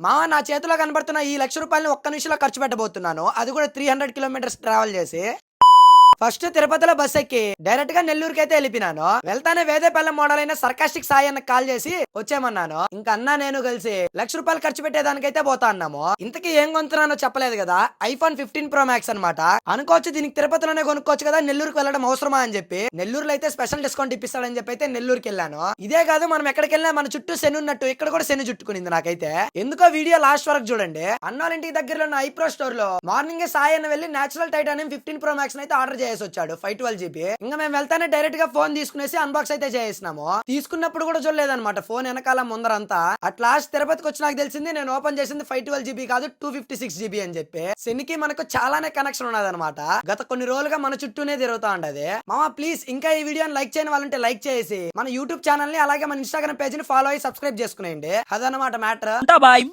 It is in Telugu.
మామ నా చేతిలో కనబడుతున్న ఈ ₹1,00,000 ఒక్క నిమిషంలో ఖర్చు పెట్టబోతున్నాను. అది కూడా 300 కిలోమీటర్స్ ట్రావెల్ చేసి. ఫస్ట్ తిరుపతిలో బస్ ఎక్కి డైరెక్ట్ గా నెల్లూరుకి అయితే వెళ్ళిపోయినాను. వెళ్తానే వేదేపల్లెం మోడల్ అయిన సర్కాస్టిక్ సాయి అన్న కాల్ చేసి వచ్చేయమన్నాను. ఇంకా అన్నా నేను కలిసి ₹1,00,000 ఖర్చు పెట్టేదానికైతే పోతా అన్నాము. ఇంతకీ ఏం కొంటున్నానో చెప్పలేదు కదా. ఐఫోన్ 15 Pro Max అన్నమాట. అనుకోవచ్చు దీనికి తిరుపతిలోనే కొనుక్కోవచ్చు కదా, నెల్లూరుకి వెళ్ళడం అవసరమా అని చెప్పి. నెల్లూరులో అయితే స్పెషల్ డిస్కౌంట్ ఇప్పిస్తాడని చెప్పి అయితే నెల్లూరుకి వెళ్ళాను. ఇదే కాదు, మనం ఎక్కడికి వెళ్ళినా మన చుట్టూ శని ఉన్నట్టు ఇక్కడ కూడా శని చుట్టుకునింది నాకైతే. ఎందుకో వీడియో లాస్ట్ వరకు చూడండి. అన్నోళ్ళ ఇంటికి దగ్గరలో ఉన్న ఐప్రో స్టోర్ లో మార్నింగ్ సాయి అన్న వెళ్ళి నేచురల్ టైటానియం 15 Pro Max అయితే ఆర్డర్ చేసి వచ్చాడు 512GB. ఇంకా మేము వెళ్తానే డైరెక్ట్ గా ఫోన్ తీసుకునేసి అన్బాక్స్ అయితే చేసినాము. తీసుకున్నప్పుడు కూడా చూడలేదన్నమాట ఫోన్ వెనకాల ముందరంతా. అట్ లాస్ట్ తిరుపతికి వచ్చి నాకు తెలిసింది నేను ఓపెన్ చేసింది 512GB కాదు 256GB అని చెప్పి. శనికి మనకు చాలానే కనెక్షన్ ఉన్నదన్నమాట. గత కొన్ని రోజులుగా మన చుట్టూనే తిరుగుతా ఉండదు. మామ ప్లీజ్ ఇంకా ఈ వీడియోని లైక్ చేయని వాళ్ళంటే లైక్ చేసి మన యూట్యూబ్ ఛానల్ ని అలాగే మన ఇన్స్టాగ్రామ్ పేజ్ ని ఫాలో అయ్యి సబ్స్క్రైబ్ చేసుకునేయండి. అదన్నమాట మ్యాటర్. బాయ్.